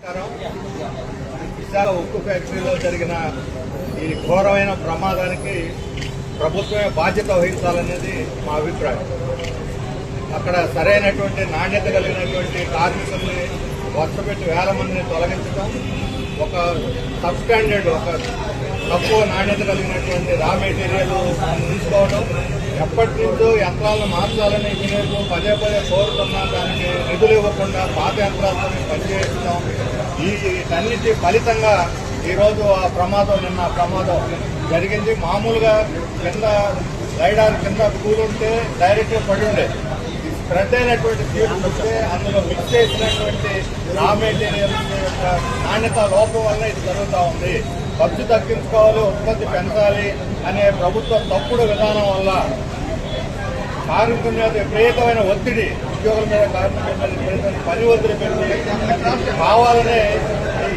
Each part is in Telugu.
విశాఖ ఉక్కు ఫ్యాక్టరీలో జరిగిన ఈ ఘోరమైన ప్రమాదానికి ప్రభుత్వమే బాధ్యత వహించాలనేది మా అభిప్రాయం. అక్కడ సరైనటువంటి నాణ్యత కలిగినటువంటి కార్మికుల్ని వర్షపెట్టి వేల మందిని తొలగించడం, ఒక సబ్స్టాండర్డ్ ఒక తక్కువ నాణ్యత కలిగినటువంటి రా మెటీరియల్ తీసుకోవడం, ఎప్పటి నుంచో యంత్రాలను మార్చాలని ఇంజనీర్లు పదే పదే కోరుతున్నా దానికి నిధులు ఇవ్వకుండా పాత యంత్రాలతో పనిచేయడం, వీటన్నిటి ఫలితంగా ఈరోజు ఆ ప్రమాదం నిన్న ప్రమాదం జరిగింది. మామూలుగా కింద రైడార్ కింద కూలుంటే డైరెక్ట్గా పడి ఉండేది. స్ప్రెడ్ అయినటువంటి ఫ్యూల్ వస్తే అందులో మిక్స్ చేసినటువంటి రా మెటీరియల్స్ యొక్క నాణ్యత లోపం వల్ల ఇది జరుగుతూ ఉంది. ఖర్చు తగ్గించుకోవాలి, ఉత్పత్తి పెంచాలి అనే ప్రభుత్వ తప్పుడు విధానం వల్ల కార్మికుల మీద విపరీతమైన ఒత్తిడి, ఉద్యోగుల మీద కార్మికుల మీద విపరీతమైన పని ఒత్తిడి పెట్టి కావాలనే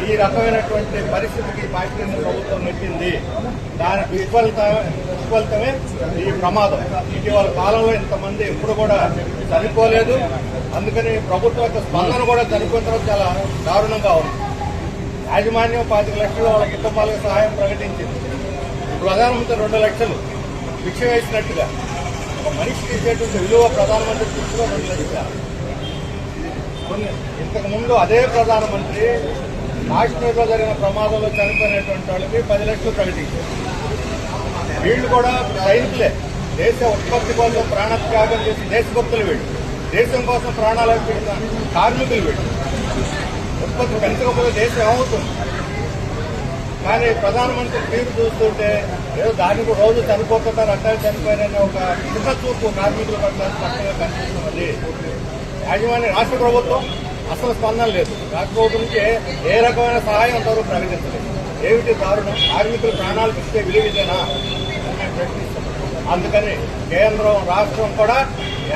ఈ రకమైనటువంటి పరిస్థితికి ఫ్యాక్టరీని ప్రభుత్వం నెట్టింది. దాని విఫలితమే ఈ ప్రమాదం. ఇటీవల కాలంలో ఇంతమంది ఎప్పుడు కూడా చనిపోలేదు. అందుకని ప్రభుత్వం యొక్క స్పందన కూడా చనిపోయిన తర్వాత చాలా దారుణంగా ఉంది. యాజమాన్యం 25 లక్షలు వాళ్ళకి కుటుంబాలకు సహాయం ప్రకటించింది. ప్రధానమంత్రి 2 లక్షలు భిక్ష వేసినట్టుగా ఒక మనిషికి ఇచ్చేటువంటి విలువ ప్రధానమంత్రి దృష్టిలో 2 లక్షలు. ఇంతకుముందు అదే ప్రధానమంత్రి కాశ్మీర్లో జరిగిన ప్రమాదంలో చనిపోయినటువంటి వాళ్ళకి 10 లక్షలు ప్రకటించారు. వీళ్ళు కూడా సైనికులే, దేశ ఉత్పత్తి కోసం ప్రాణత్యాగం చేసి దేశభక్తులు వీళ్ళు, దేశం కోసం ప్రాణాలు పెట్టిన కార్మికులు వీళ్ళు. ఉత్పత్తి పెంచకపోతే దేశం ఏమవుతుంది? కానీ ప్రధానమంత్రి తీరు చూస్తుంటే ఏదో దానికి రోజు చనిపోతున్నారు, అట్టాలు చనిపోయారనే ఒక చిన్న చూపు కార్మికుల పట్ల స్పష్టంగా కనిపిస్తున్నది. యాజమాన్య రాష్ట్ర ప్రభుత్వం అసలు స్పందన లేదు. రాష్ట్ర ప్రభుత్వం నుంచి ఏ రకమైన సహాయం అంతవరకు ప్రకటించలేదు. ఏమిటి దారుణం? కార్మికుల ప్రాణాలకు ఇచ్చే విలువిదేనా అని మేము ప్రశ్నిస్తున్నాం. అందుకని కేంద్రం రాష్ట్రం కూడా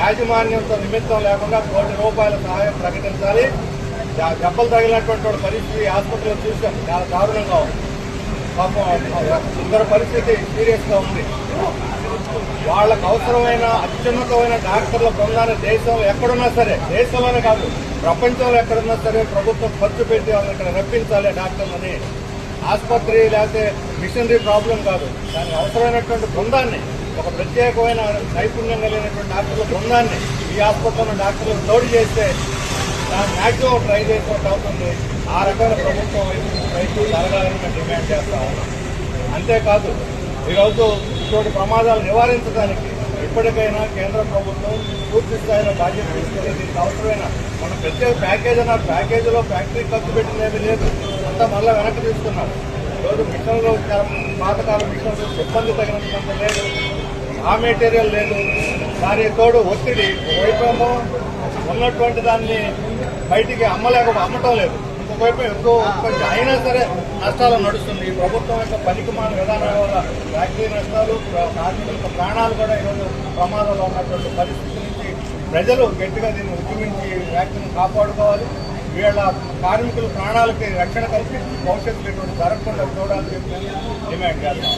యాజమాన్యంతో నిమిత్తం లేకుండా ₹1 కోట్ల సహాయం ప్రకటించాలి. దెబ్బలు తగిలినటువంటి వాళ్ళ పరిస్థితి ఆసుపత్రిలో చూసాం, చాలా దారుణంగా ఉంది. పాపం ఇద్దరు పరిస్థితి సీరియస్ గా ఉంది. వాళ్ళకు అవసరమైన అత్యున్నతమైన డాక్టర్ల బృందాన్ని దేశంలో ఎక్కడున్నా సరే, దేశంలోనే కాదు ప్రపంచంలో ఎక్కడున్నా సరే ప్రభుత్వం ఖర్చు పెట్టి వాళ్ళని ఇక్కడ రప్పించాలి డాక్టర్లని. ఆసుపత్రి లేకపోతే మిషనరీ ప్రాబ్లం కాదు, దానికి అవసరమైనటువంటి బృందాన్ని, ఒక ప్రత్యేకమైన నైపుణ్యం కలిగినటువంటి డాక్టర్ల బృందాన్ని ఈ హాస్పిటల్లో డాక్టర్లు తోడు చేస్తే దాన్ని మ్యాక్సిమం ట్రై చేసినట్టు అవుతుంది. ఆ రకమైన ప్రభుత్వం రైతులు జరగాలని మేము డిమాండ్ చేస్తా ఉన్నాం. అంతేకాదు ఈరోజు ఇటువంటి ప్రమాదాలు నివారించడానికి ఇప్పటికైనా కేంద్ర ప్రభుత్వం పూర్తి స్థాయిలో బాధ్యత తీసుకుని దీనికి అవసరమైన మన ప్రత్యేక ప్యాకేజ్ అన్నారు. ప్యాకేజీలో ఫ్యాక్టరీ ఖర్చు పెట్టినది లేదు, అంతా మళ్ళీ వెనక్కి తీసుకున్నారు. ఈరోజు మిషన్లు పాతకాలం మిషన్లు సిబ్బంది తగినంత లేదు, ఆ మెటీరియల్ లేదు. దానికి తోడు ఒత్తిడి, వైపేమో ఉన్నటువంటి దాన్ని బయటికి అమ్మటం లేదు, ఇంకోవైపు ఎక్కువ ఉత్పత్తి అయినా సరే నష్టాలు నడుస్తుంది. ఈ ప్రభుత్వం యొక్క పనికిమాల విధానాల వల్ల ఫ్యాక్టరీ నష్టాలు, కార్మికుల ప్రాణాలు కూడా ఈరోజు ప్రమాదంలో ఉన్నటువంటి పరిస్థితి నుంచి ప్రజలు గట్టిగా దీన్ని ఉద్యమించి ఫ్యాక్టరీని కాపాడుకోవాలి. వీళ్ళ కార్మికుల ప్రాణాలకి రక్షణ కల్పించి భవిష్యత్తులో ఇటువంటి జరగకుండా చూడాలని చెప్పి డిమాండ్ చేస్తాం.